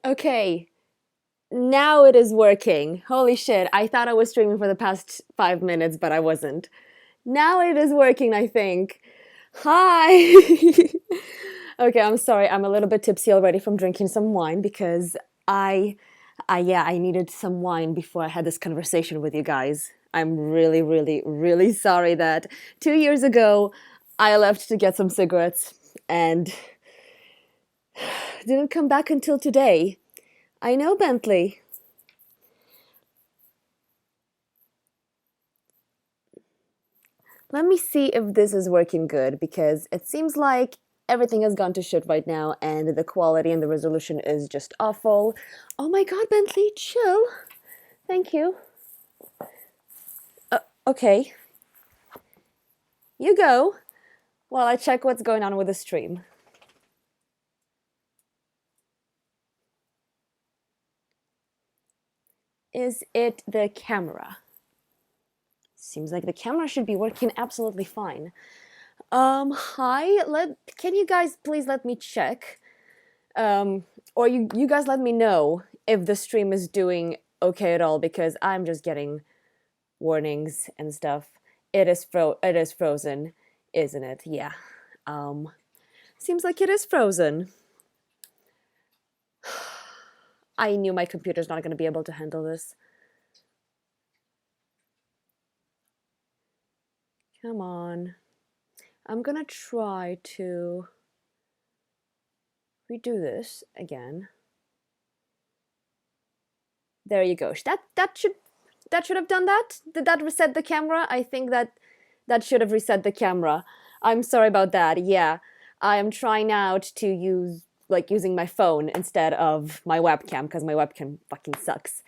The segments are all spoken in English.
Okay, now it is working. Holy shit, I thought I was streaming for the past 5 minutes, but I wasn't. Now it is working, I think. Hi! Okay, I'm sorry, I'm a little bit tipsy already from drinking some wine because I, I needed some wine before I had this conversation with you guys. I'm really, really, really sorry that 2 years ago I left to get some cigarettes and didn't come back until today. I know, Bentley. Let me see if this is working good because it seems like everything has gone to shit right now and the quality and the resolution is just awful. Oh my god, Bentley, chill. Thank you. Okay, you go while I check what's going on with the stream. Is it the camera? Seems like the camera should be working absolutely fine. Hi, can you guys please let me check? Or you guys let me know if the stream is doing okay at all because I'm just getting warnings and stuff. It is frozen, isn't it? Yeah. Um Seems like it is frozen. I knew my computer's not going to be able to handle this. Come on. I'm going to try to redo this again. There you go. That should have done that. Did that reset the camera? I think that should have reset the camera. I'm sorry about that. Yeah. I am trying out to use using my phone instead of my webcam because my webcam fucking sucks.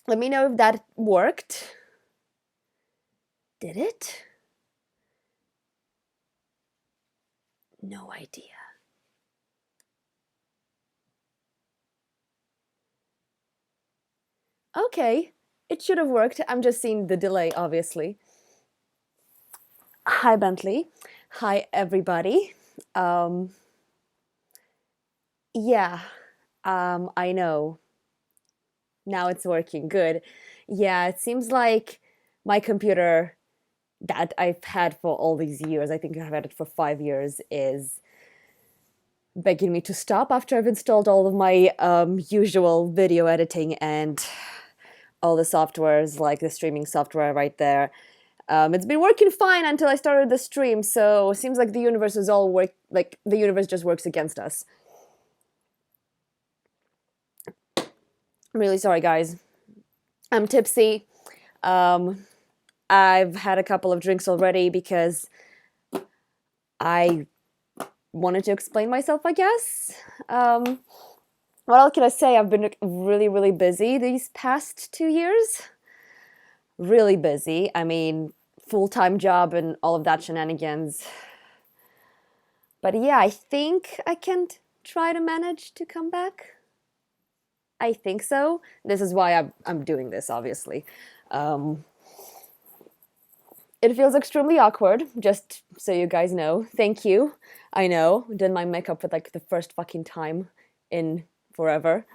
Let me know if that worked. Did it? No idea. Okay, it should have worked. I'm just seeing the delay, obviously. Hi, Bentley. Hi, everybody. Um, yeah, I know. Now it's working. Good. Yeah, it seems like my computer that I've had for all these years, I think I've had it for 5 years, is begging me to stop after I've installed all of my usual video editing and all the softwares, like the streaming software right there. It's been working fine until I started the stream, so it seems like the universe is all like the universe just works against us. I'm really sorry, guys. I'm tipsy. Um, I've had a couple of drinks already because I wanted to explain myself, I guess. What else can I say? I've been really, really busy these past 2 years. Really busy. I mean, full-time job and all of that shenanigans. But yeah, I think I can try to manage to come back. I think so. This is why I'm doing this, obviously. Um, it feels extremely awkward, just so you guys know. Thank you. I know, did my makeup for like the first fucking time in forever.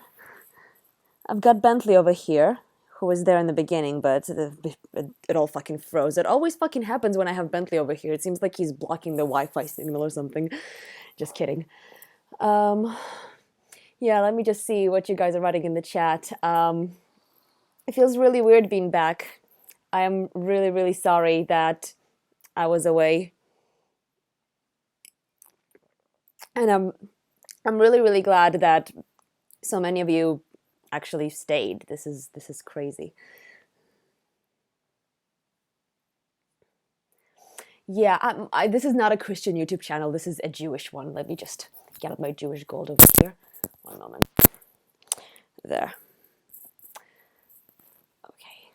I've got Bentley over here, who was there in the beginning, but it all fucking froze. It always fucking happens when I have Bentley over here. It seems like he's blocking the Wi-Fi signal or something. Just kidding. Um, yeah, let me just see what you guys are writing in the chat. It feels really weird being back. I am really, really sorry that I was away. And I'm really, really glad that so many of you actually stayed. This is crazy. Yeah, this is not a Christian YouTube channel. This is a Jewish one. Let me just get up my Jewish gold over here. One moment. There. Okay.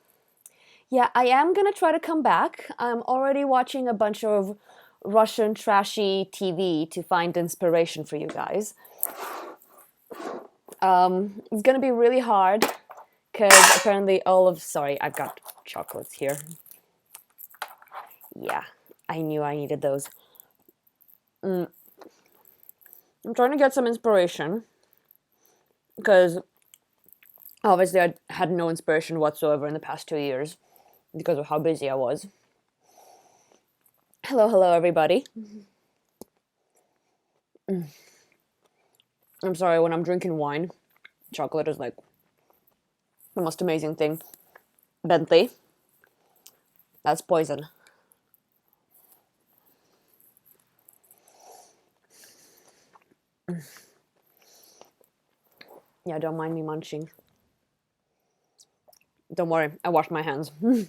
Yeah, I am gonna try to come back. I'm already watching a bunch of Russian trashy TV to find inspiration for you guys. It's gonna be really hard because apparently sorry, I've got chocolates here. Yeah, I knew I needed those. I'm trying to get some inspiration. because obviously I had no inspiration whatsoever in the past 2 years because of how busy I was. Hello, hello, everybody. I'm sorry, when I'm drinking wine, chocolate is like the most amazing thing. Bentley, that's poison. Yeah, don't mind me munching. Don't worry, I wash my hands. I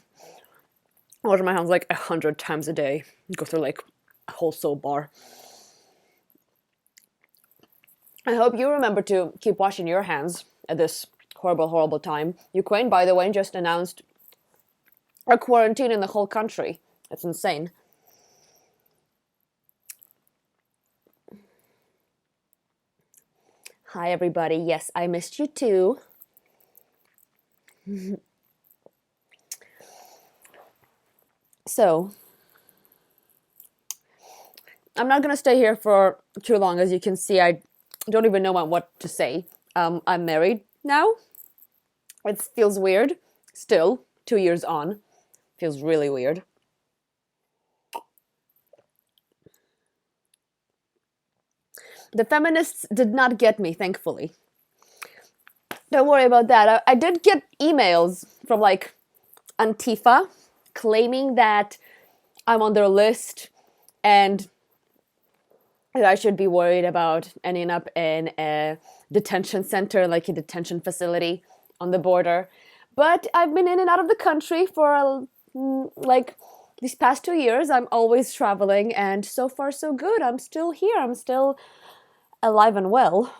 wash my hands like 100 times a day. Go through like a whole soap bar. I hope you remember to keep washing your hands at this horrible, horrible time. Ukraine, by the way, just announced a quarantine in the whole country. It's insane. Hi, everybody. Yes, I missed you too. So, I'm not gonna stay here for too long. As you can see, I don't even know what to say. I'm married now. It feels weird. Still, 2 years on. Feels really weird. The feminists did not get me, thankfully. Don't worry about that. I did get emails from like Antifa claiming that I'm on their list and that I should be worried about ending up in a detention center, like a detention facility on the border. But I've been in and out of the country for like these past 2 years. I'm always traveling, and so far so good. I'm still here. I'm still alive and well.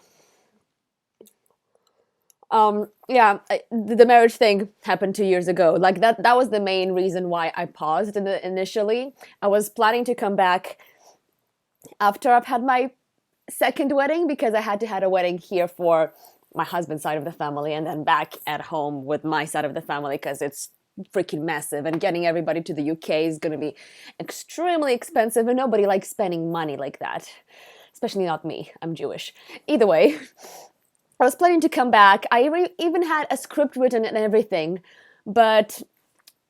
Yeah, the marriage thing happened 2 years ago. Like that was the main reason why I paused initially. I was planning to come back after I've had my second wedding because I had to have a wedding here for my husband's side of the family and then back at home with my side of the family because it's freaking massive and getting everybody to the UK is going to be extremely expensive and nobody likes spending money like that. Especially not me. I'm Jewish. Either way, I was planning to come back. I even had a script written and everything, but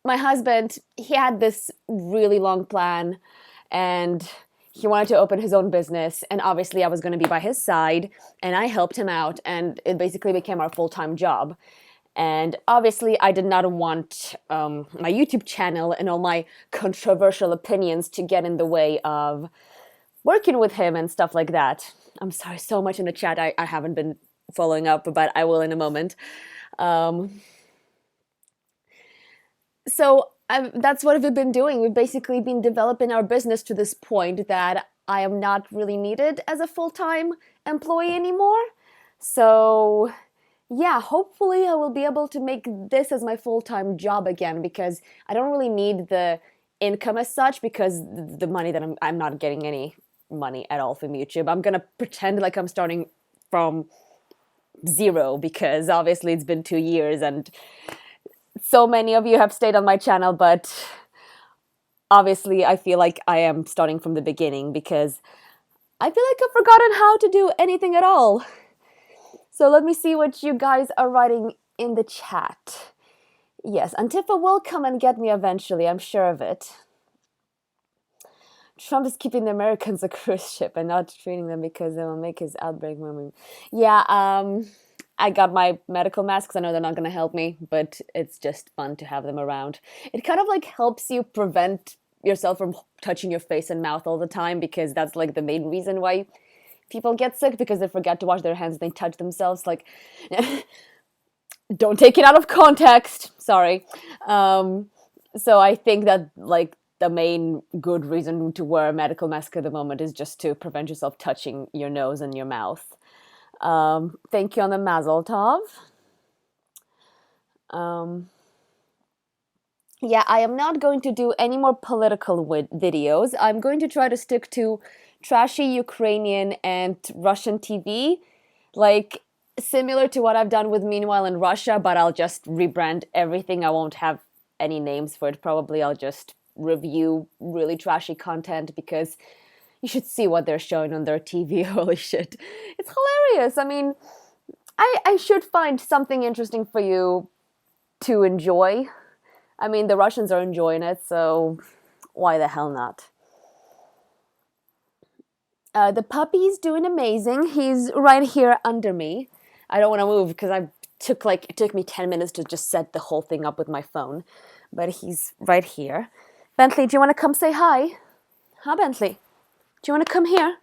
my husband, he had this really long plan and he wanted to open his own business, and obviously I was going to be by his side and I helped him out, and it basically became our full-time job. And obviously I did not want my YouTube channel and all my controversial opinions to get in the way of working with him and stuff like that. I'm sorry, so much in the chat. I haven't been following up, but I will in a moment. So that's what we've been doing. We've basically been developing our business to this point that I am not really needed as a full-time employee anymore. So yeah, hopefully I will be able to make this as my full-time job again because I don't really need the income as such because the money that I'm not getting any money at all from YouTube. I'm gonna pretend like I'm starting from zero because obviously it's been 2 years and so many of you have stayed on my channel, but obviously I feel like I am starting from the beginning because I feel like I've forgotten how to do anything at all. So let me see what you guys are writing in the chat. Yes, Antifa will come and get me eventually, I'm sure of it. Trump is keeping the Americans a cruise ship and not treating them because they will make his outbreak moment. Yeah, I got my medical masks. I know they're not going to help me, but it's just fun to have them around. It kind of like helps you prevent yourself from touching your face and mouth all the time because that's like the main reason why people get sick because they forget to wash their hands and they touch themselves. Like, don't take it out of context. Sorry. So I think that like the main good reason to wear a medical mask at the moment is just to prevent yourself touching your nose and your mouth. Thank you on the Mazel Tov. Yeah, I am not going to do any more political videos. I'm going to try to stick to trashy Ukrainian and Russian TV, like similar to what I've done with Meanwhile in Russia, but I'll just rebrand everything. I won't have any names for it. Probably I'll just review really trashy content because you should see what they're showing on their TV. Holy shit. It's hilarious. I mean, I should find something interesting for you to enjoy. I mean, the Russians are enjoying it, so why the hell not? The puppy's doing amazing. He's right here under me. I don't want to move because it took me 10 minutes to just set the whole thing up with my phone. But he's right here. Bentley, do you want to come say hi? Huh, Bentley? Do you want to come here?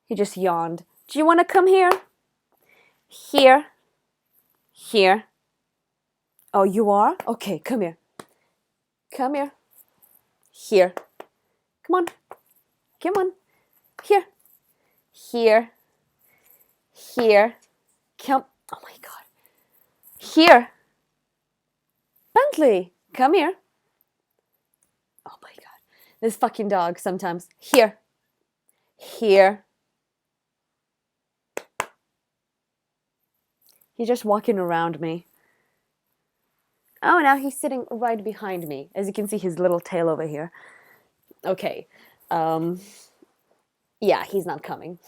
He just yawned. Do you want to come here? Here. Here. Oh, you are? Okay, come here. Come here. Here. Come on. Come on. Here. Here. Here. Come. Oh my God. Here. Bentley, come here. Oh my God. This fucking dog sometimes. Here. Here. He's just walking around me. Oh, now he's sitting right behind me. As you can see, his little tail over here. Okay. Yeah, he's not coming.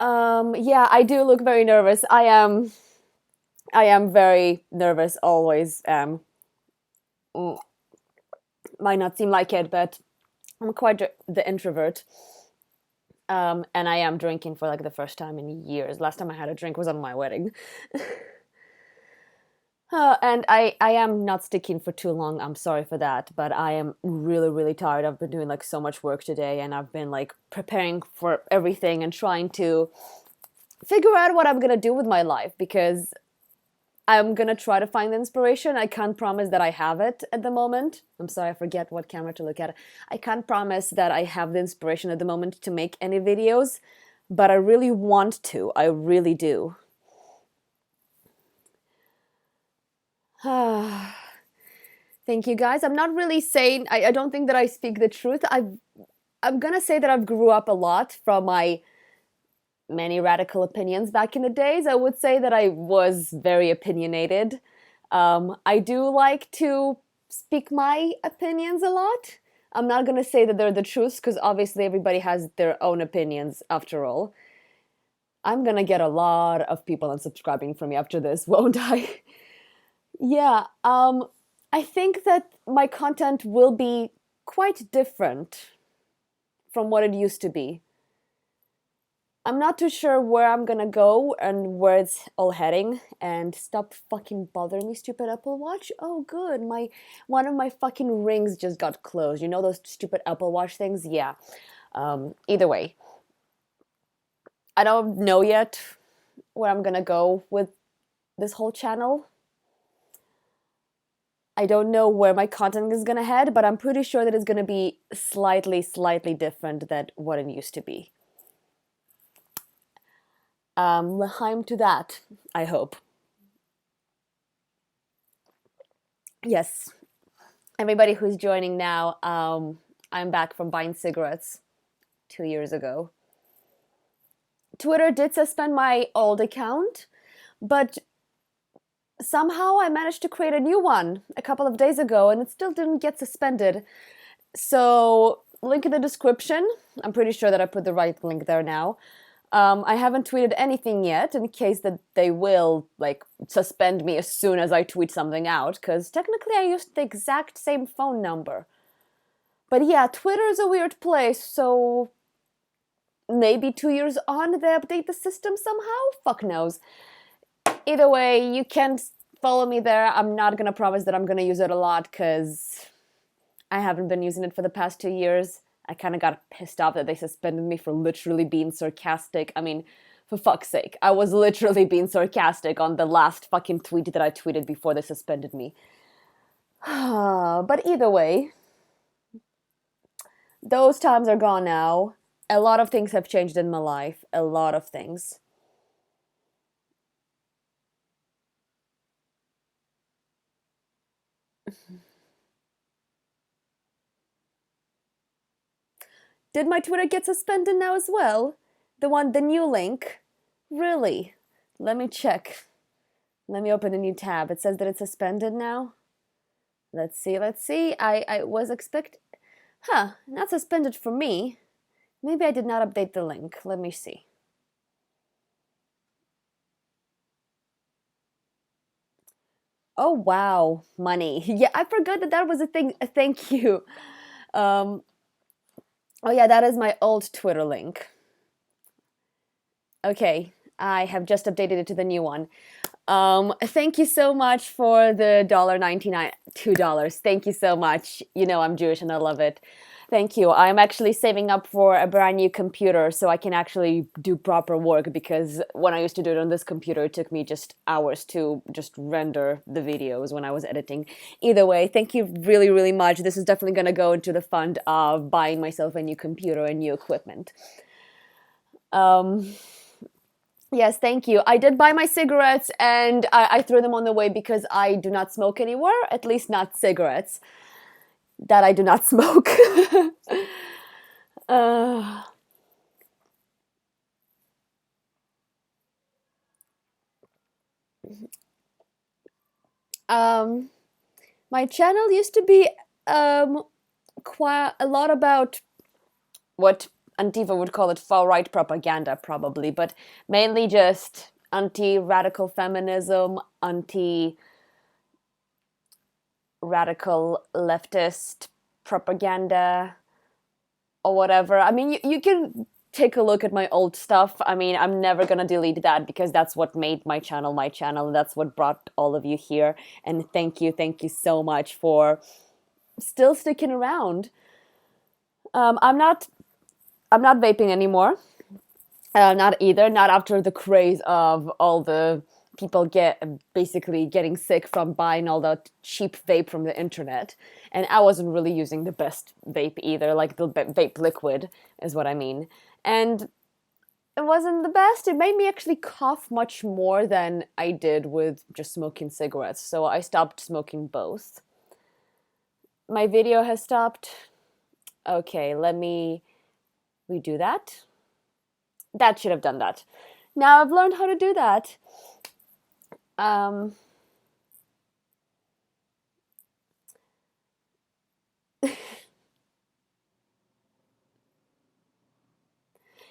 Yeah, I do look very nervous. I am very nervous, always am. Might not seem like it, but I'm quite the introvert. And I am drinking for like the first time in years. Last time I had a drink was on my wedding. And I am not sticking for too long. I'm sorry for that, but I am really, really tired. I've been doing like so much work today, and I've been like preparing for everything and trying to figure out what I'm gonna do with my life, because I'm gonna try to find the inspiration. I can't promise that I have it at the moment. I'm sorry, I forget what camera to look at. I can't promise that I have the inspiration at the moment to make any videos, but I really want to. I really do. Thank you, guys. I'm not really saying, I don't think that I speak the truth. I'm gonna say that I've grew up a lot from my many radical opinions back in the days. I would say that I was very opinionated. I do like to speak my opinions a lot. I'm not gonna say that they're the truth, because obviously everybody has their own opinions after all. I'm gonna get a lot of people unsubscribing from me after this, won't I? Yeah, I think that my content will be quite different from what it used to be. I'm not too sure where I'm gonna go and where it's all heading. And stop fucking bothering me, stupid Apple Watch. Oh, good. One of my fucking rings just got closed. You know those stupid Apple Watch things? Yeah. Either way, I don't know yet where I'm gonna go with this whole channel. I don't know where my content is gonna head, but I'm pretty sure that it's gonna be slightly different than what it used to be. L'chaim to that, I hope. Yes, everybody who's joining now, I'm back from buying cigarettes 2 years ago. Twitter did suspend my old account, but somehow I managed to create a new one a couple of days ago, and it still didn't get suspended. So, link in the description. I'm pretty sure that I put the right link there now. I haven't tweeted anything yet, in case that they will like suspend me as soon as I tweet something out, because technically I used the exact same phone number. But yeah, Twitter is a weird place, so maybe 2 years on they update the system somehow? Fuck knows. Either way, you can follow me there. I'm not gonna promise that I'm gonna use it a lot, because I haven't been using it for the past 2 years. I kind of got pissed off that they suspended me for literally being sarcastic. I mean, for fuck's sake, I was literally being sarcastic on the last fucking tweet that I tweeted before they suspended me. But either way, those times are gone now. A lot of things have changed in my life. A lot of things. Did my Twitter get suspended now as well? The new link? Really? Let me check. Let me open a new tab. It says that it's suspended now. Let's see. I was not suspended for me. Maybe I did not update the link. Let me see. Oh wow, money. Yeah, I forgot that that was a thing. Thank you. Um, oh yeah, that is my old Twitter link. Okay, I have just updated it to the new one. Thank you so much for the $1.99, $2. Thank you so much. You know I'm Jewish and I love it. Thank you. I'm actually saving up for a brand new computer so I can actually do proper work, because when I used to do it on this computer, it took me just hours to just render the videos when I was editing. Either way, thank you really, really much. This is definitely going to go into the fund of buying myself a new computer and new equipment. Um, Yes, thank you. I did buy my cigarettes and I threw them on the way because I do not smoke anymore, at least not cigarettes. That I do not smoke. uh, um, my channel used to be um, quite a lot about what Antifa would call it far right propaganda, probably, but mainly just anti radical feminism, anti radical leftist propaganda, or whatever. I mean, you can take a look at my old stuff. I mean, I'm never gonna delete that because that's what made my channel, and that's what brought all of you here. And thank you so much for still sticking around. I'm not I'm not vaping anymore. Not either. Not after the craze of all the people basically getting sick from buying all that cheap vape from the internet. And I wasn't really using the best vape either, like the vape liquid is what I mean. And it wasn't the best. It made me actually cough much more than I did with just smoking cigarettes. So I stopped smoking both. My video has stopped. Okay, let me redo that. That should have done that. Now I've learned how to do that. Um,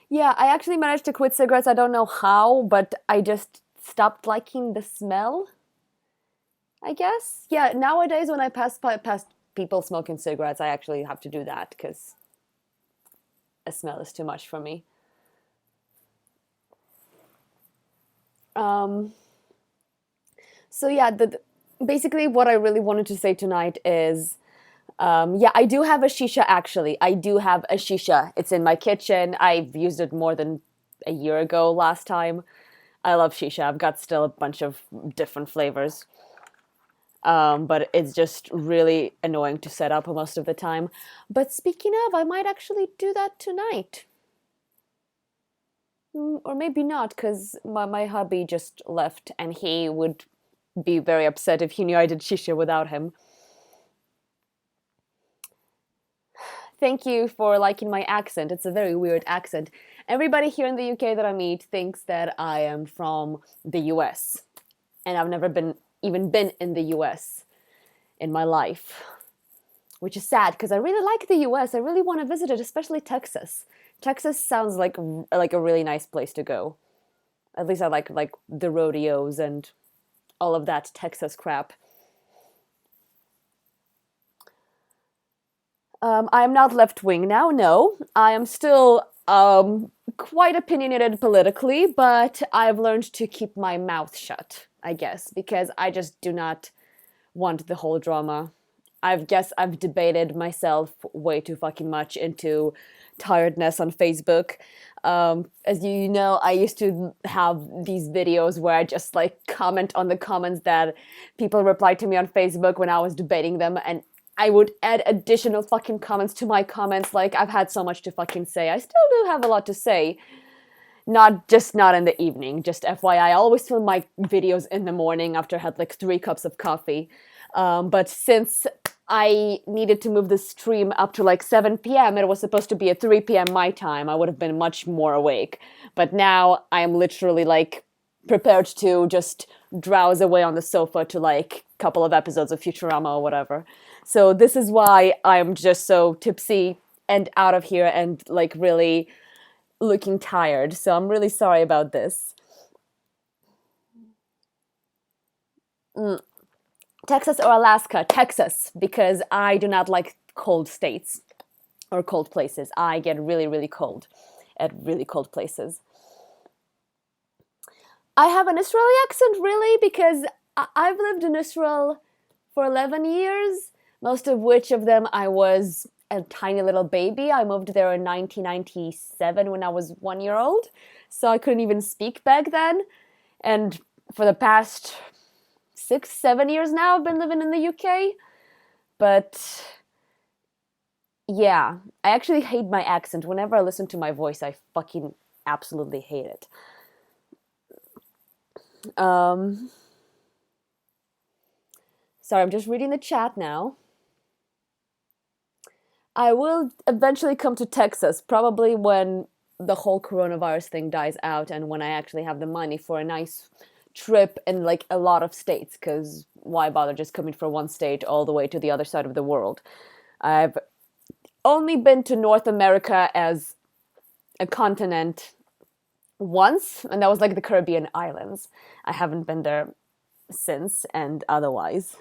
yeah, I actually managed to quit cigarettes. I don't know how, but I just stopped liking the smell, I guess. Yeah, nowadays when I past people smoking cigarettes, I actually have to do that because a smell is too much for me. Um, so yeah, basically what I really wanted to say tonight is, yeah, I do have a shisha actually. I do have a shisha. It's in my kitchen. I've used it more than a year ago last time. I love shisha. I've got still a bunch of different flavors. But it's just really annoying to set up most of the time. But speaking of, I might actually do that tonight. Or maybe not, because my hubby just left and he would be very upset if he knew I did shisha without him. Thank you for liking my accent. It's a very weird accent. Everybody here in the UK that I meet thinks that I am from the US. And I've never been in the US in my life, which is sad because I really like the US. I really want to visit it, especially Texas. Texas sounds like a really nice place to go. At least I like the rodeos and all of that Texas crap. I am not left wing now. No, I am still quite opinionated politically, but I've learned to keep my mouth shut, I guess, because I just do not want the whole drama. I guess I've debated myself way too fucking much into tiredness on Facebook. As you know, I used to have these videos where I just like comment on the comments that people replied to me on Facebook when I was debating them, and I would add additional fucking comments to my comments. Like, I've had so much to fucking say. I still do have a lot to say. Not in the evening. Just FYI, I always film my videos in the morning after I had like 3 cups of coffee. But since I needed to move the stream up to like 7 p.m., it was supposed to be at 3 p.m. my time. I would have been much more awake. But now I am literally like prepared to just drowse away on the sofa to like a couple of episodes of Futurama or whatever. So this is why I'm just so tipsy and out of here and like really looking tired. So I'm really sorry about this. Mm. Texas or Alaska? Texas, because I do not like cold states or cold places. I get really, really cold at really cold places. I have an Israeli accent, really, because I've lived in Israel for 11 years, most of which of them I was a tiny little baby. I moved there in 1997 when I was 1 year old, so I couldn't even speak back then. And for the past 6, 7 years now, I've been living in the UK. But yeah, I actually hate my accent. Whenever I listen to my voice, I fucking absolutely hate it. Sorry, I'm just reading the chat now. I will eventually come to Texas, probably when the whole coronavirus thing dies out and when I actually have the money for a nice trip in like a lot of states, because why bother just coming from one state all the way to the other side of the world? I've only been to North America as a continent once, and that was like the Caribbean islands. I haven't been there since, and otherwise.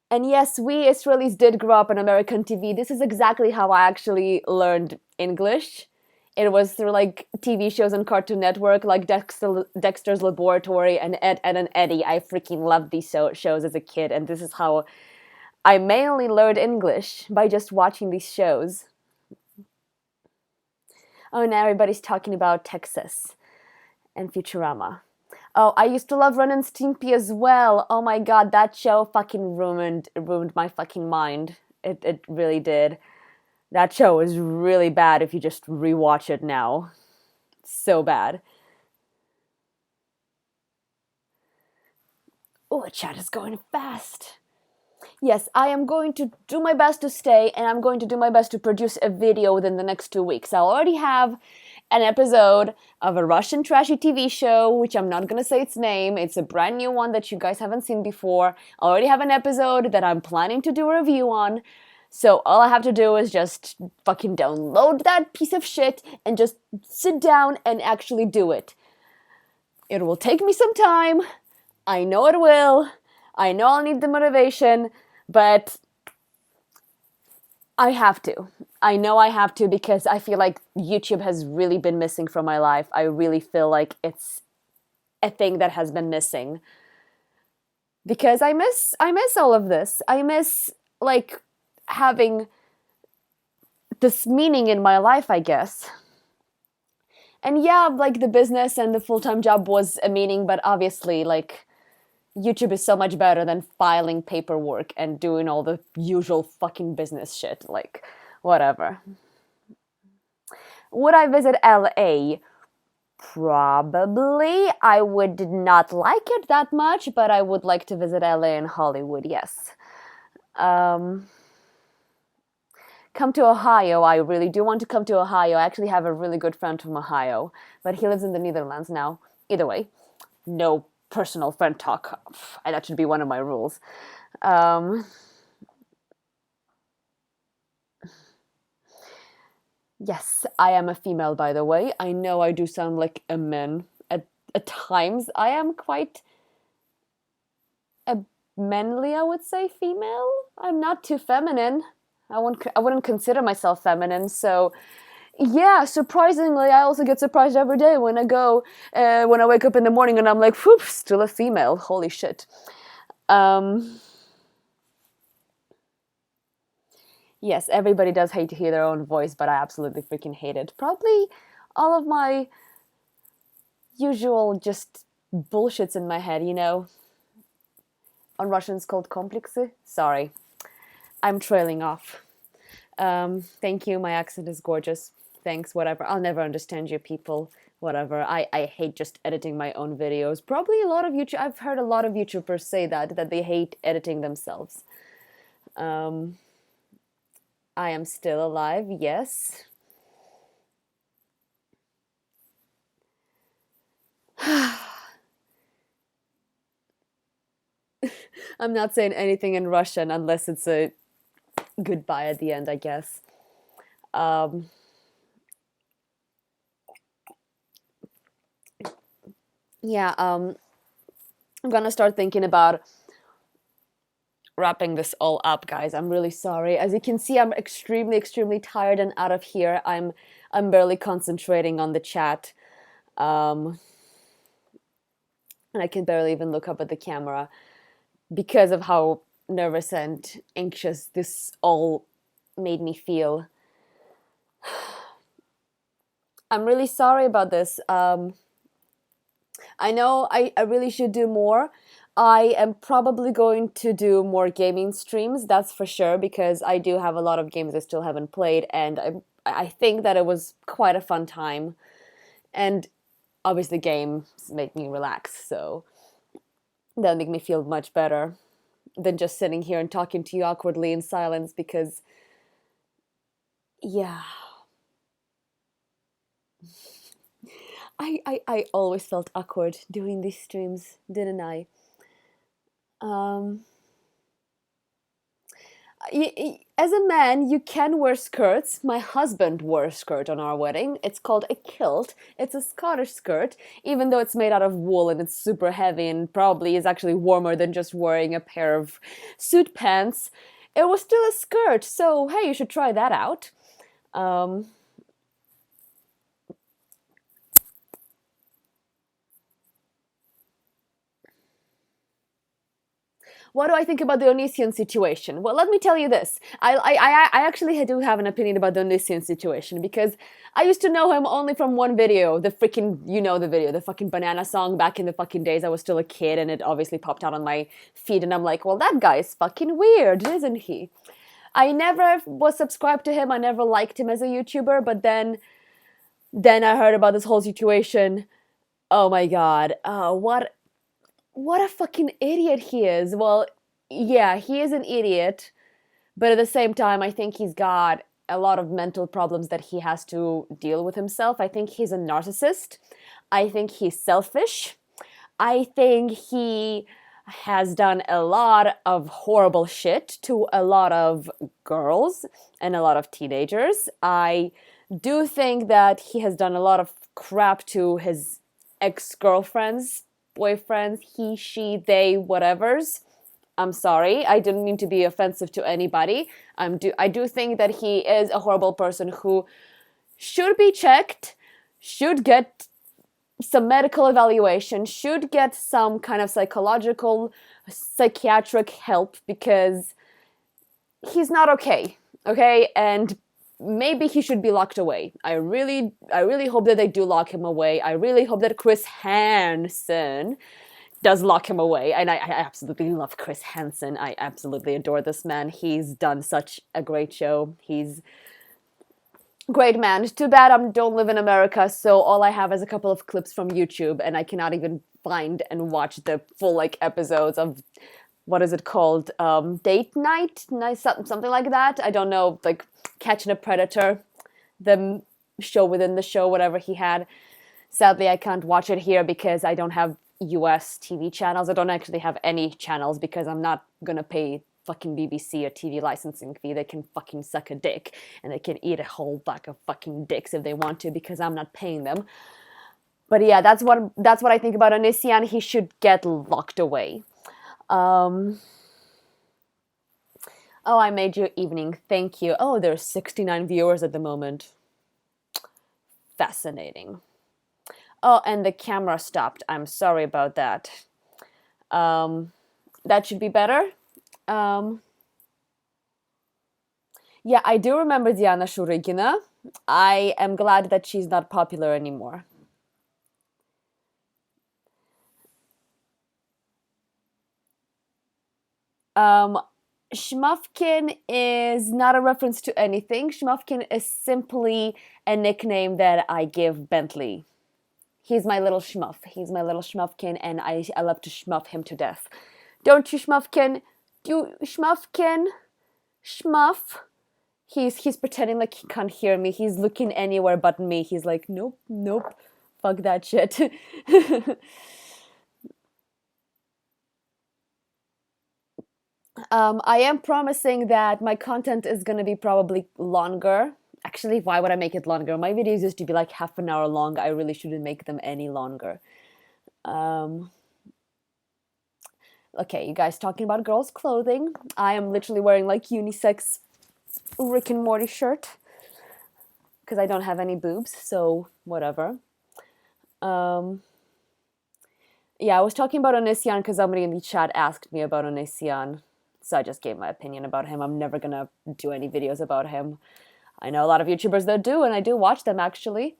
And yes, we Israelis did grow up on American TV. This is exactly how I actually learned English. It was through like TV shows on Cartoon Network, like Dexter's Laboratory and Ed, Ed and Eddie. I freaking loved these shows as a kid, and this is how I mainly learned English, by just watching these shows. Oh, now everybody's talking about Texas and Futurama. Oh, I used to love Ren and Stimpy as well. Oh my god, that show fucking ruined my fucking mind. It really did. That show is really bad if you just rewatch it now. So bad. Oh, the chat is going fast. Yes, I am going to do my best to stay, and I'm going to do my best to produce a video within the next 2 weeks. I already have an episode of a Russian trashy TV show, which I'm not gonna say its name. It's a brand new one that you guys haven't seen before. I already have an episode that I'm planning to do a review on. So all I have to do is just fucking download that piece of shit and just sit down and actually do it. It will take me some time. I know it will. I know I'll need the motivation, but I have to. I know I have to, because I feel like YouTube has really been missing from my life. I really feel like it's a thing that has been missing. Because I miss all of this. I miss like having this meaning in my life, I guess. And yeah, like the business and the full-time job was a meaning, but obviously like YouTube is so much better than filing paperwork and doing all the usual fucking business shit. Like, whatever. Would I visit LA? Probably. I would not like it that much, but I would like to visit LA and Hollywood, yes. Come to Ohio. I really do want to come to Ohio. I actually have a really good friend from Ohio, but he lives in the Netherlands now. Either way, no personal friend talk. That should be one of my rules. Yes, I am a female, by the way. I know I do sound like a man. At times, I am quite a manly, I would say, female. I'm not too feminine. I wouldn't consider myself feminine, so yeah, surprisingly, I also get surprised every day when I wake up in the morning and I'm like, whoop, still a female. Holy shit. Yes, everybody does hate to hear their own voice, but I absolutely freaking hate it. Probably all of my usual just bullshits in my head, you know? On Russian it's called komplexy. Sorry. I'm trailing off. Thank you, my accent is gorgeous. Thanks, whatever. I'll never understand you people. Whatever. I hate just editing my own videos. Probably a lot of I've heard a lot of YouTubers say that they hate editing themselves. I am still alive, yes. I'm not saying anything in Russian unless it's a goodbye at the end, I guess. Yeah, I'm gonna start thinking about wrapping this all up, guys. I'm really sorry. As you can see, I'm extremely, extremely tired and out of here. I'm barely concentrating on the chat. And I can barely even look up at the camera because of how nervous and anxious this all made me feel. I'm really sorry about this. I know I really should do more. I am probably going to do more gaming streams, that's for sure, because I do have a lot of games I still haven't played, and I think that it was quite a fun time. And obviously games make me relax, so that'll make me feel much better than just sitting here and talking to you awkwardly in silence because, yeah, I always felt awkward doing these streams, didn't I? Um, as a man, you can wear skirts. My husband wore a skirt on our wedding. It's called a kilt. It's a Scottish skirt, even though it's made out of wool and it's super heavy and probably is actually warmer than just wearing a pair of suit pants. It was still a skirt, so hey, you should try that out. Um, What do I think about the Onision situation? Well, let me tell you this. I actually do have an opinion about the Onision situation because I used to know him only from one video, the freaking, you know the video, the fucking banana song back in the fucking days I was still a kid and it obviously popped out on my feed and I'm like, well, that guy's fucking weird, isn't he? I never was subscribed to him. I never liked him as a YouTuber, but then I heard about this whole situation. Oh my god. What a fucking idiot he is. Well, yeah, he is an idiot, but at the same time, I think he's got a lot of mental problems that he has to deal with himself. I think he's a narcissist. I think he's selfish. I think he has done a lot of horrible shit to a lot of girls and a lot of teenagers. I do think that he has done a lot of crap to his ex-girlfriends, boyfriends, he, she, they, whatevers. I'm sorry. I didn't mean to be offensive to anybody. I do think that he is a horrible person who should be checked, should get some medical evaluation, should get some kind of psychological, psychiatric help because he's not okay. Okay? And maybe he should be locked away. I really hope that they do lock him away. I really hope that Chris Hansen does lock him away. And I absolutely love Chris Hansen. I absolutely adore this man. He's done such a great show. He's great man. Too bad I don't live in America, so all I have is a couple of clips from YouTube, and I cannot even find and watch the full like episodes of what is it called? Date night, something like that. I don't know, like Catching a Predator, the show within the show, whatever he had. Sadly, I can't watch it here because I don't have US TV channels. I don't actually have any channels because I'm not gonna pay fucking BBC a TV licensing fee. They can fucking suck a dick and they can eat a whole bag of fucking dicks if they want to because I'm not paying them. But yeah, that's what I think about Onision. He should get locked away. Oh, I made your evening. Thank you. Oh, there's 69 viewers at the moment. Fascinating. Oh, and the camera stopped. I'm sorry about that. That should be better. Yeah, I do remember Diana Shurigina. I am glad that she's not popular anymore. Schmuffkin is not a reference to anything. Schmuffkin is simply a nickname that I give Bentley. He's my little schmuff. He's my little schmuffkin, and I love to schmuff him to death. Don't you, Schmuffkin? You, Schmuffkin? Schmuff? He's pretending like he can't hear me. He's looking anywhere but me. He's like, nope, nope, fuck that shit. I am promising that my content is gonna be probably longer. Actually, why would I make it longer? My videos used to be like half an hour long. I really shouldn't make them any longer. Um, Okay, you guys talking about girls' clothing. I am literally wearing like unisex Rick and Morty shirt because I don't have any boobs, so whatever. Um, yeah, I was talking about Onision because somebody in the chat asked me about Onision, so I just gave my opinion about him. I'm never gonna do any videos about him. I know a lot of YouTubers that do, and I do watch them actually.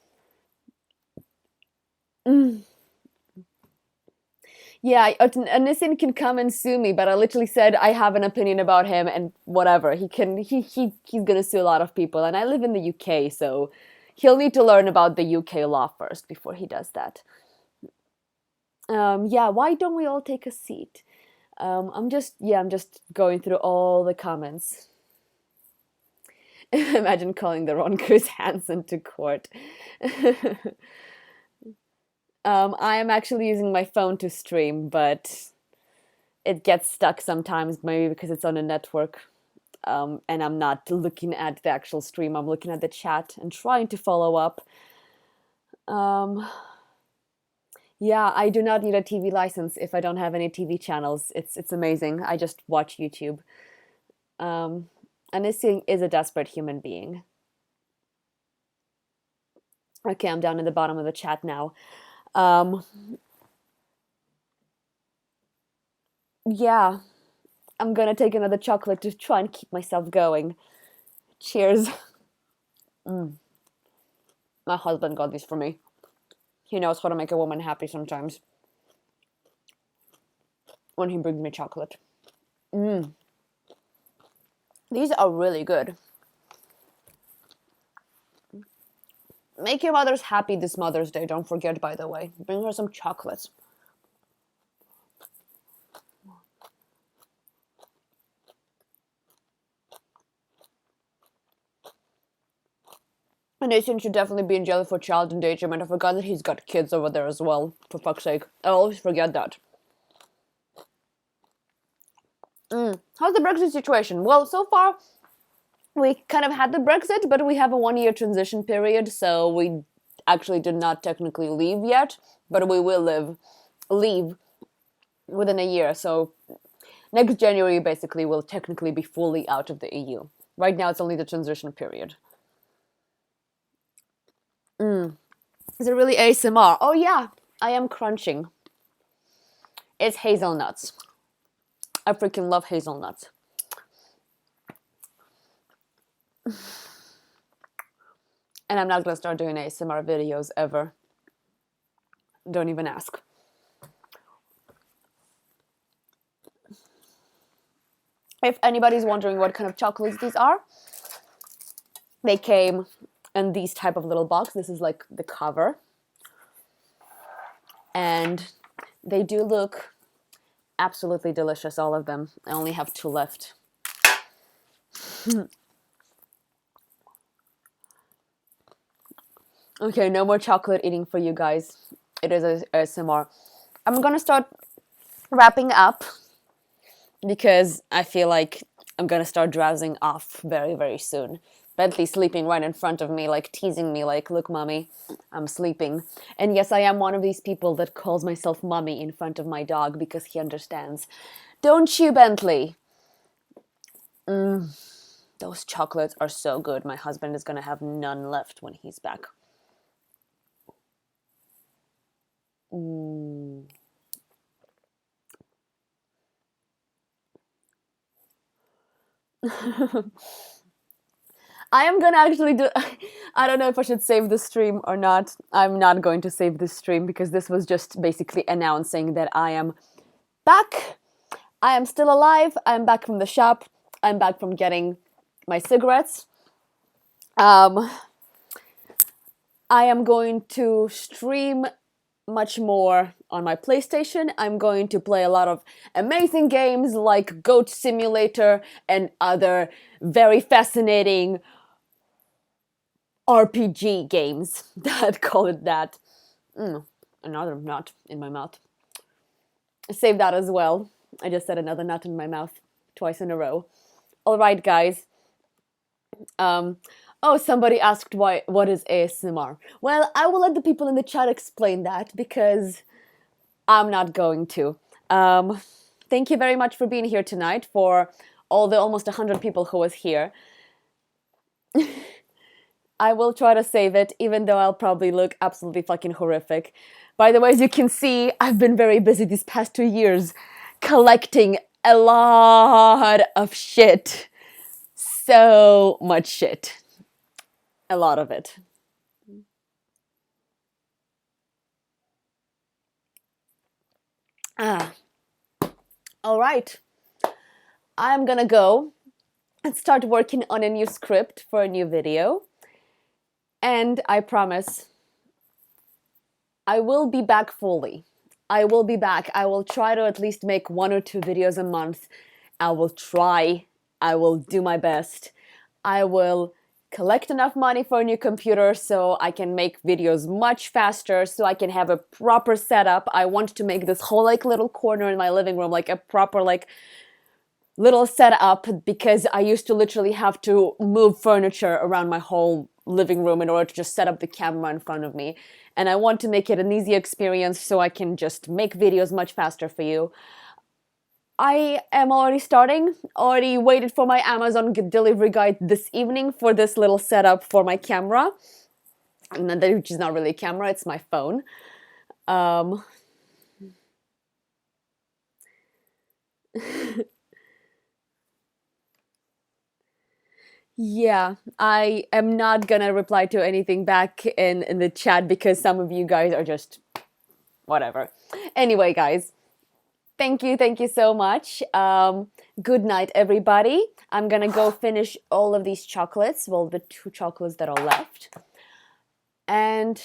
Yeah, Onision can come and sue me, but I literally said I have an opinion about him and whatever. He's gonna sue a lot of people, and I live in the UK, so he'll need to learn about the UK law first before he does that. Yeah, why don't we all take a seat? I'm just going through all the comments. Imagine calling the Ron Chris Hansen to court. I am actually using my phone to stream, but it gets stuck sometimes, maybe because it's on a network. And I'm not looking at the actual stream, I'm looking at the chat and trying to follow up. Yeah, I do not need a TV license if I don't have any TV channels. It's amazing. I just watch YouTube. And this thing is a desperate human being. Okay, I'm down in the bottom of the chat now. Yeah, I'm gonna take another chocolate to try and keep myself going. Cheers. My husband got these for me. He knows how to make a woman happy sometimes. When he brings me chocolate. These are really good. Make your mothers happy this Mother's Day, don't forget, by the way. Bring her some chocolates. And Asian should definitely be in jail for child endangerment. I forgot that he's got kids over there as well, for fuck's sake. I always forget that. How's the Brexit situation? Well, so far, we kind of had the Brexit, but we have a 1-year transition period, so we actually did not technically leave yet, but we will leave within a year. So next January, basically, we'll technically be fully out of the EU. Right now, it's only the transition period. Is it really ASMR? Oh yeah, I am crunching. It's hazelnuts. I freaking love hazelnuts. And I'm not gonna start doing ASMR videos ever. Don't even ask. If anybody's wondering what kind of chocolates these are, they came in these type of little box. This is like the cover. And they do look absolutely delicious, all of them. I only have 2 left. Okay, no more chocolate eating for you guys. It is ASMR. I'm gonna start wrapping up because I feel like I'm gonna start drowsing off very, very soon. Bentley sleeping right in front of me, like teasing me, like, look, mommy, I'm sleeping. And yes, I am one of these people that calls myself mommy in front of my dog because he understands. Don't you, Bentley? Those chocolates are so good. My husband is gonna have none left when he's back. I am gonna actually do. I don't know if I should save the stream or not. I'm not going to save this stream because this was just basically announcing that I am back. I am still alive. I'm back from the shop. I'm back from getting my cigarettes. I am going to stream much more on my PlayStation. I'm going to play a lot of amazing games like Goat Simulator and other very fascinating RPG games that call it that. Another nut in my mouth. Save that as well. I just said another nut in my mouth twice in a row. All right, guys. Oh, somebody asked what is ASMR. Well, I will let the people in the chat explain that because I'm not going to. thank you very much for being here tonight, for all the almost 100 people who was here. I will try to save it, even though I'll probably look absolutely fucking horrific. By the way, as you can see, I've been very busy these past 2 years collecting a lot of shit. So much shit. A lot of it. All right. I'm gonna go and start working on a new script for a new video. And I promise I will be back fully. I will be back. I will try to at least make 1 or 2 videos a month. I will try. I will do my best. I will collect enough money for a new computer so I can make videos much faster, so I can have a proper setup. I want to make this whole like little corner in my living room like a proper like little setup, because I used to literally have to move furniture around my whole living room in order to just set up the camera in front of me. And I want to make it an easy experience so I can just make videos much faster for you. I am already waited for my Amazon delivery guide this evening for this little setup for my camera. Which is not really a camera, it's my phone. Yeah, I am not gonna reply to anything back in the chat because some of you guys are just whatever. Anyway, guys, thank you so much. Good night, everybody. I'm gonna go finish all of these chocolates, well, the 2 chocolates that are left. And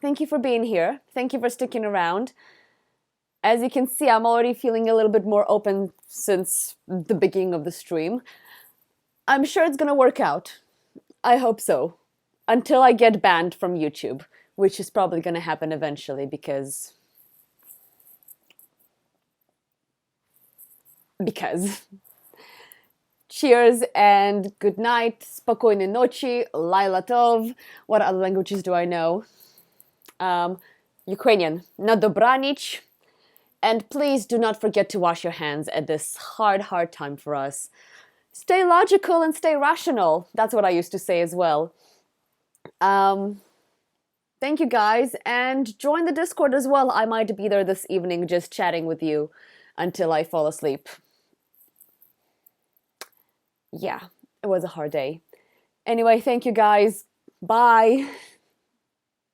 thank you for being here. Thank you for sticking around. As you can see, I'm already feeling a little bit more open since the beginning of the stream. I'm sure it's gonna work out. I hope so. Until I get banned from YouTube, which is probably gonna happen eventually because... Cheers and good night. Spokojnej noci. Laila tov. What other languages do I know? Ukrainian. Na dobranic. And please do not forget to wash your hands at this hard time for us. Stay logical and stay rational. That's what I used to say as well. Thank you guys, and join the Discord as well. I might be there this evening just chatting with you until I fall asleep. Yeah, it was a hard day. Anyway, thank you guys. Bye.